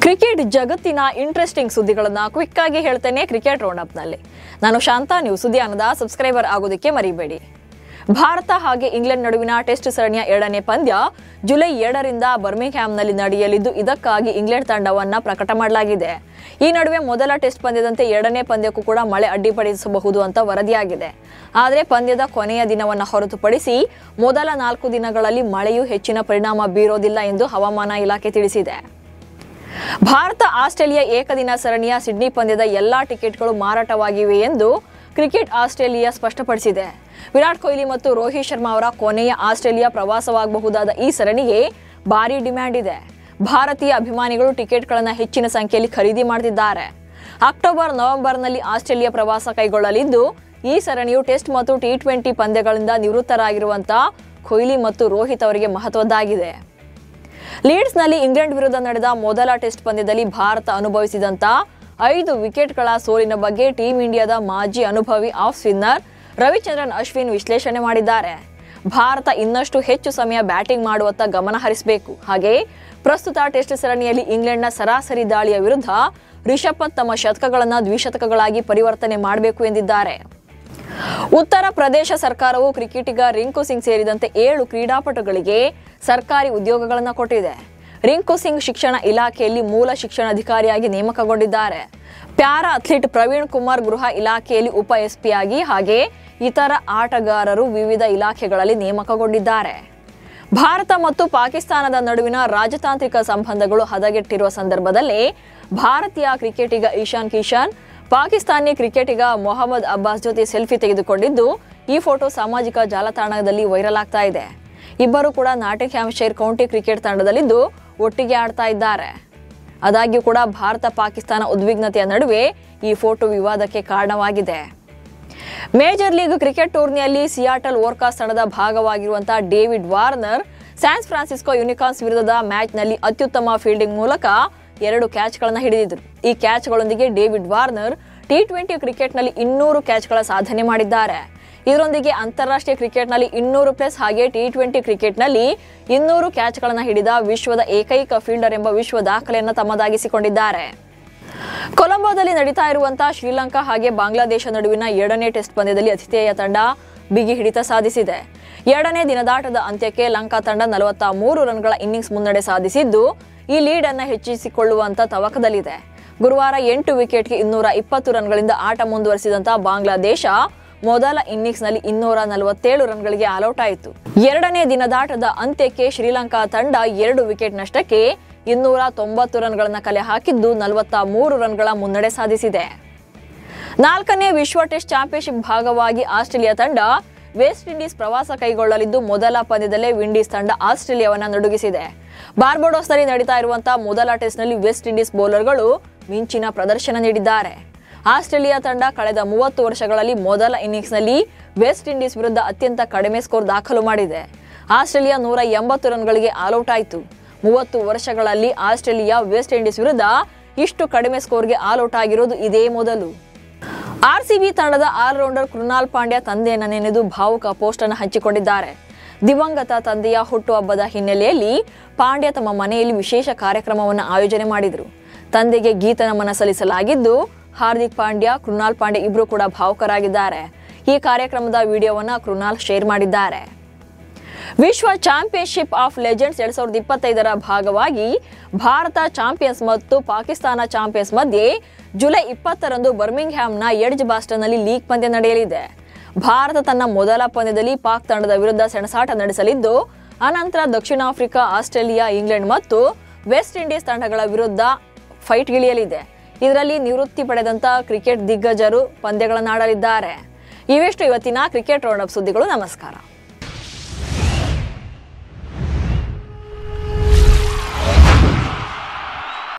Cricket ಜಗತ್ತಿನ interesting ಸುದ್ದಿಗಳನ್ನು quick ಆಗಿ ಹೇಳ್ತೇನೆ ಕ್ರಿಕೆಟ್ ರೌಂಡ್ ಅಪ್ ನಲ್ಲಿ. ನಾನು ಶಾಂತಾ. ನೀವು ಸುದ್ದಿಯಾನದ ಸಬ್ಸ್ಕ್ರೈಬರ್ ಆಗೋದಕ್ಕೆ ಮರಿಬೇಡಿ. ಭಾರತ ಹಾಗೆ ಇಂಗ್ಲೆಂಡ್ ನಡುವಿನ ಟೆಸ್ಟ್ ಸರಣಿಯ 2ನೇ ಪಂದ್ಯ ಜುಲೈ 2ರಿಂದ ಬರ್ಮಿಂಗ್ಹ್ಯಾಮ್ನಲ್ಲಿ ನಡೆಯಲಿದ್ದು, ಇದಕ್ಕಾಗಿ ಇಂಗ್ಲೆಂಡ್ ತಂಡವನ್ನು ಪ್ರಕಟ ಮಾಡಲಾಗಿದೆ. ಈ ನಡುವೆ ಮೊದಲ ಟೆಸ್ಟ್ ಪಂದ್ಯದಂತೆ 2ನೇ ಪಂದ್ಯಕ್ಕೂ ಕೂಡ ಮಳೆ ಅಡ್ಡಿಪಡಿಸಬಹುದು ಅಂತ ವರದಿಯಾಗಿದೆ. ಆದರೆ ಪಂದ್ಯದ ಕೊನೆಯ ದಿನವನ್ನು ಹೊರತುಪಡಿಸಿ ಮೊದಲ 4 ದಿನಗಳಲ್ಲಿ ಮಳೆಯು ಹೆಚ್ಚಿನ ಪರಿಣಾಮ ಬೀರೋದಿಲ್ಲ ಎಂದು ಹವಾಮಾನ ಇಲಾಖೆ ತಿಳಿಸಿದೆ. ಭಾರತ ಆಸ್ಟ್ರೇಲಿಯಾ ಏಕದಿನ ಸರಣಿಯ ಸಿಡ್ನಿ ಪಂದ್ಯದ ಎಲ್ಲಾ ಟಿಕೆಟ್ಗಳು ಮಾರಾಟವಾಗಿವೆ ಎಂದು ಕ್ರಿಕೆಟ್ ಆಸ್ಟ್ರೇಲಿಯಾ ಸ್ಪಷ್ಟಪಡಿಸಿದೆ. ವಿರಾಟ್ ಕೊಹ್ಲಿ ಮತ್ತು ರೋಹಿತ್ ಶರ್ಮಾ ಅವರ ಕೊನೆಯ ಆಸ್ಟ್ರೇಲಿಯಾ ಪ್ರವಾಸವಾಗಬಹುದಾದ ಈ ಸರಣಿಗೆ ಭಾರಿ ಡಿಮ್ಯಾಂಡ್ ಇದೆ. ಭಾರತೀಯ ಅಭಿಮಾನಿಗಳು ಟಿಕೆಟ್ಗಳನ್ನು ಹೆಚ್ಚಿನ ಸಂಖ್ಯೆಯಲ್ಲಿ ಖರೀದಿ ಮಾಡುತ್ತಿದ್ದಾರೆ. ಅಕ್ಟೋಬರ್, ನವೆಂಬರ್ನಲ್ಲಿ ಆಸ್ಟ್ರೇಲಿಯಾ ಪ್ರವಾಸ ಕೈಗೊಳ್ಳಲಿದ್ದು, ಈ ಸರಣಿಯು ಟೆಸ್ಟ್ ಮತ್ತು T20 ಪಂದ್ಯಗಳಿಂದ ನಿವೃತ್ತರಾಗಿರುವಂತಹ ಕೊಹ್ಲಿ ಮತ್ತು ರೋಹಿತ್ ಅವರಿಗೆ ಮಹತ್ವದ್ದಾಗಿದೆ. ಲೀಡ್ಸ್ನಲ್ಲಿ ಇಂಗ್ಲೆಂಡ್ ವಿರುದ್ಧ ನಡೆದ ಮೊದಲ ಟೆಸ್ಟ್ ಪಂದ್ಯದಲ್ಲಿ ಭಾರತ ಅನುಭವಿಸಿದಂತ 5 ವಿಕೆಟ್ಗಳ ಸೋಲಿನ ಬಗ್ಗೆ ಟೀಂ ಇಂಡಿಯಾದ ಮಾಜಿ ಅನುಭವಿ ಆಫ್ ಸ್ಪಿನ್ನರ್ ರವಿಚಂದ್ರನ್ ಅಶ್ವಿನ್ ವಿಶ್ಲೇಷಣೆ ಮಾಡಿದ್ದಾರೆ. ಭಾರತ ಇನ್ನಷ್ಟು ಹೆಚ್ಚು ಸಮಯ ಬ್ಯಾಟಿಂಗ್ ಮಾಡುವತ್ತ ಗಮನ ಹರಿಸಬೇಕು. ಹಾಗೆಯೇ ಪ್ರಸ್ತುತ ಟೆಸ್ಟ್ ಸರಣಿಯಲ್ಲಿ ಇಂಗ್ಲೆಂಡ್ನ ಸರಾಸರಿ ದಾಳಿಯ ವಿರುದ್ಧ ರಿಷಬ್ ಪಂತ್ ತಮ್ಮ ಶತಕಗಳನ್ನು ದ್ವಿಶತಕಗಳಾಗಿ ಪರಿವರ್ತನೆ ಮಾಡಬೇಕು ಎಂದಿದ್ದಾರೆ. ಉತ್ತರ ಪ್ರದೇಶ ಸರ್ಕಾರವು ಕ್ರಿಕೆಟಿಗ ರಿಂಕು ಸಿಂಗ್ ಸೇರಿದಂತೆ 7 ಕ್ರೀಡಾಪಟುಗಳಿಗೆ ಸರ್ಕಾರಿ ಉದ್ಯೋಗಗಳನ್ನು ಕೊಟ್ಟಿದೆ. ರಿಂಕು ಸಿಂಗ್ ಶಿಕ್ಷಣ ಇಲಾಖೆಯಲ್ಲಿ ಮೂಲ ಶಿಕ್ಷಣಾಧಿಕಾರಿಯಾಗಿ ನೇಮಕಗೊಂಡಿದ್ದಾರೆ. ಪ್ಯಾರಾ ಅಥ್ಲೀಟ್ ಪ್ರವೀಣ್ ಕುಮಾರ್ ಗೃಹ ಇಲಾಖೆಯಲ್ಲಿ ಉಪ SP ಆಗಿ, ಹಾಗೆ ಇತರ ಆಟಗಾರರು ವಿವಿಧ ಇಲಾಖೆಗಳಲ್ಲಿ ನೇಮಕಗೊಂಡಿದ್ದಾರೆ. ಭಾರತ ಮತ್ತು ಪಾಕಿಸ್ತಾನದ ನಡುವಿನ ರಾಜತಾಂತ್ರಿಕ ಸಂಬಂಧಗಳು ಹದಗೆಟ್ಟಿರುವ ಸಂದರ್ಭದಲ್ಲೇ ಭಾರತೀಯ ಕ್ರಿಕೆಟಿಗ ಇಶಾನ್ ಕಿಶನ್ ಪಾಕಿಸ್ತಾನಿ ಕ್ರಿಕೆಟಿಗ ಮೊಹಮ್ಮದ್ ಅಬ್ಬಾಸ್ ಜೊತೆ ಸೆಲ್ಫಿ ತೆಗೆದುಕೊಂಡಿದ್ದು, ಈ ಫೋಟೋ ಸಾಮಾಜಿಕ ಜಾಲತಾಣದಲ್ಲಿ ವೈರಲ್ ಆಗ್ತಾ ಇದೆ. ಇಬ್ಬರು ಕೂಡ ನಾಟಿಂಗ್ಹ್ಯಾಮ್ಶೈರ್ ಕೌಂಟಿ ಕ್ರಿಕೆಟ್ ತಂಡದಲ್ಲಿದ್ದು ಒಟ್ಟಿಗೆ ಆಡ್ತಾ ಇದ್ದಾರೆ. ಆದಾಗ್ಯೂ ಕೂಡ ಭಾರತ ಪಾಕಿಸ್ತಾನ ಉದ್ವಿಗ್ನತೆಯ ನಡುವೆ ಈ ಫೋಟೋ ವಿವಾದಕ್ಕೆ ಕಾರಣವಾಗಿದೆ. ಮೇಜರ್ ಲೀಗ್ ಕ್ರಿಕೆಟ್ ಟೂರ್ನಿಯಲ್ಲಿ ಸಿಯಾಟಲ್ ಓರ್ಕಾಸ್ ತಂಡದ ಭಾಗವಾಗಿರುವಂತಹ ಡೇವಿಡ್ ವಾರ್ನರ್ ಸ್ಯಾನ್ ಫ್ರಾನ್ಸಿಸ್ಕೋ ಯೂನಿಕಾರ್ನ್ಸ್ ವಿರುದ್ಧದ ಮ್ಯಾಚ್ನಲ್ಲಿ ಅತ್ಯುತ್ತಮ ಫೀಲ್ಡಿಂಗ್ ಮೂಲಕ 2 ಕ್ಯಾಚ್ಗಳನ್ನು ಹಿಡಿದಿದ್ದರು. ಈ ಕ್ಯಾಚ್ಗಳೊಂದಿಗೆ ಡೇವಿಡ್ ವಾರ್ನರ್ T20 ಕ್ರಿಕೆಟ್ನಲ್ಲಿ 200 ಕ್ಯಾಚ್ಗಳ ಸಾಧನೆ ಮಾಡಿದ್ದಾರೆ. ಇದರೊಂದಿಗೆ ಅಂತಾರಾಷ್ಟ್ರೀಯ ಕ್ರಿಕೆಟ್ನಲ್ಲಿ 200+ ಹಾಗೆ T20 ಕ್ರಿಕೆಟ್ನಲ್ಲಿ 200 ಕ್ಯಾಚ್ಗಳನ್ನು ಹಿಡಿದ ವಿಶ್ವದ ಏಕೈಕ ಫೀಲ್ಡರ್ ಎಂಬ ವಿಶ್ವ ದಾಖಲೆಯನ್ನು ತಮ್ಮದಾಗಿಸಿಕೊಂಡಿದ್ದಾರೆ. ಕೊಲಂಬೋದಲ್ಲಿ ನಡೀತಾ ಇರುವಂತಹ ಶ್ರೀಲಂಕಾ ಹಾಗೆ ಬಾಂಗ್ಲಾದೇಶ ನಡುವಿನ 2ನೇ ಟೆಸ್ಟ್ ಪಂದ್ಯದಲ್ಲಿ ಆತಿಥೇಯ ತಂಡ ಬಿಗಿ ಹಿಡಿತ ಸಾಧಿಸಿದೆ. 2ನೇ ದಿನದಾಟದ ಅಂತ್ಯಕ್ಕೆ ಲಂಕಾ ತಂಡ 43 ರನ್ಗಳ ಇನ್ನಿಂಗ್ಸ್ ಮುನ್ನಡೆ ಸಾಧಿಸಿದ್ದು, ಈ ಲೀಡ್ ಅನ್ನು ಹೆಚ್ಚಿಸಿಕೊಳ್ಳುವಂತ ತವಕದಲ್ಲಿದೆ. ಗುರುವಾರ 8 ವಿಕೆಟ್ಗೆ 220 ರನ್ಗಳಿಂದ ಆಟ ಮುಂದುವರಿಸಿದಂತಹ ಬಾಂಗ್ಲಾದೇಶ ಮೊದಲ ಇನ್ನಿಂಗ್ಸ್ನಲ್ಲಿ 247 ರನ್ಗಳಿಗೆ ಆಲ್ಔಟ್ ಆಯಿತು. 2ನೇ ದಿನದಾಟದ ಅಂತ್ಯಕ್ಕೆ ಶ್ರೀಲಂಕಾ ತಂಡ 2 ವಿಕೆಟ್ ನಷ್ಟಕ್ಕೆ 290 ರನ್ಗಳನ್ನು ಕಲೆ ಹಾಕಿದ್ದು 43 ರನ್ಗಳ ಮುನ್ನಡೆ ಸಾಧಿಸಿದೆ. 4ನೇ ವಿಶ್ವ ಟೆಸ್ಟ್ ಚಾಂಪಿಯನ್ಶಿಪ್ ಭಾಗವಾಗಿ ಆಸ್ಟ್ರೇಲಿಯಾ ತಂಡ ವೆಸ್ಟ್ ಇಂಡೀಸ್ ಪ್ರವಾಸ ಕೈಗೊಳ್ಳಲಿದ್ದು, ಮೊದಲ ಪಂದ್ಯದಲ್ಲೇ ವಿಂಡೀಸ್ ತಂಡ ಆಸ್ಟ್ರೇಲಿಯಾವನ್ನು ನಡುಗಿಸಿದೆ. ಬಾರ್ಬಡೋಸ್ನಲ್ಲಿ ನಡೀತಾ ಇರುವಂತಹ ಮೊದಲ ಟೆಸ್ಟ್ನಲ್ಲಿ ವೆಸ್ಟ್ ಇಂಡೀಸ್ ಬೌಲರ್ಗಳು ಮಿಂಚಿನ ಪ್ರದರ್ಶನ ನೀಡಿದ್ದಾರೆ. ಆಸ್ಟ್ರೇಲಿಯಾ ತಂಡ ಕಳೆದ 30 ವರ್ಷಗಳಲ್ಲಿ ಮೊದಲ ಇನ್ನಿಂಗ್ಸ್ನಲ್ಲಿ ವೆಸ್ಟ್ ಇಂಡೀಸ್ ವಿರುದ್ಧ ಅತ್ಯಂತ ಕಡಿಮೆ ಸ್ಕೋರ್ ದಾಖಲು ಮಾಡಿದೆ. ಆಸ್ಟ್ರೇಲಿಯಾ 180 ರನ್ಗಳಿಗೆ ಆಲ್ಔಟ್ ಆಯಿತು. 30 ವರ್ಷಗಳಲ್ಲಿ ಆಸ್ಟ್ರೇಲಿಯಾ ವೆಸ್ಟ್ ಇಂಡೀಸ್ ವಿರುದ್ಧ ಇಷ್ಟು ಕಡಿಮೆ ಸ್ಕೋರ್ಗೆ ಆಲ್ಔಟ್ ಆಗಿರೋದು ಇದೇ ಮೊದಲು. RCB ತಂಡದ ಆಲ್ರೌಂಡರ್ ಕೃನಾಲ್ ಪಾಂಡ್ಯ ತಂದೆಯನ್ನು ನೆನೆದು ಭಾವುಕ ಪೋಸ್ಟ್ ಅನ್ನು ಹಂಚಿಕೊಂಡಿದ್ದಾರೆ. ದಿವಂಗತ ತಂದೆಯ ಹುಟ್ಟುಹಬ್ಬದ ಹಿನ್ನೆಲೆಯಲ್ಲಿ ಪಾಂಡ್ಯ ತಮ್ಮ ಮನೆಯಲ್ಲಿ ವಿಶೇಷ ಕಾರ್ಯಕ್ರಮವನ್ನು ಆಯೋಜನೆ ಮಾಡಿದರು. ತಂದೆಗೆ ಗೀತ ನಮನ ಸಲ್ಲಿಸಲಾಗಿದ್ದು, ಹಾರ್ದಿಕ್ ಪಾಂಡ್ಯ, ಕೃನಾಲ್ ಪಾಂಡ್ಯ ಇಬ್ಬರು ಕೂಡ ಭಾವುಕರಾಗಿದ್ದಾರೆ. ಈ ಕಾರ್ಯಕ್ರಮದ ವಿಡಿಯೋವನ್ನು ಕೃನಾಲ್ ಶೇರ್ ಮಾಡಿದ್ದಾರೆ. ವಿಶ್ವ ಚಾಂಪಿಯನ್ಶಿಪ್ ಆಫ್ ಲೆಜೆಂಡ್ಸ್ 2025ರ ಭಾಗವಾಗಿ ಭಾರತ ಚಾಂಪಿಯನ್ಸ್ ಮತ್ತು ಪಾಕಿಸ್ತಾನ ಚಾಂಪಿಯನ್ಸ್ ಮಧ್ಯೆ ಜುಲೈ 20ರಂದು ಬರ್ಮಿಂಗ್ಹ್ಯಾಮ್ನ ಎಡ್ಜ್ಬಾಸ್ಟನ್ನಲ್ಲಿ ಲೀಗ್ ಪಂದ್ಯ ನಡೆಯಲಿದೆ. ಭಾರತ ತನ್ನ ಮೊದಲ ಪಂದ್ಯದಲ್ಲಿ ಪಾಕ್ ತಂಡದ ವಿರುದ್ಧ ಸೆಣಸಾಟ ನಡೆಸಲಿದ್ದು, ಅನಂತರ ದಕ್ಷಿಣ ಆಫ್ರಿಕಾ, ಆಸ್ಟ್ರೇಲಿಯಾ, ಇಂಗ್ಲೆಂಡ್ ಮತ್ತು ವೆಸ್ಟ್ ಇಂಡೀಸ್ ತಂಡಗಳ ವಿರುದ್ಧ ಫೈಟ್ಗಿಳಿಯಲಿದೆ. ಇದರಲ್ಲಿ ನಿವೃತ್ತಿ ಪಡೆದಂತಹ ಕ್ರಿಕೆಟ್ ದಿಗ್ಗಜರು ಪಂದ್ಯಗಳನ್ನಾಡಲಿದ್ದಾರೆ. ಇವೆಷ್ಟು ಇವತ್ತಿನ ಕ್ರಿಕೆಟ್ ರೌಂಡ್ ಅಪ್ ಸುದ್ದಿಗಳು. ನಮಸ್ಕಾರ.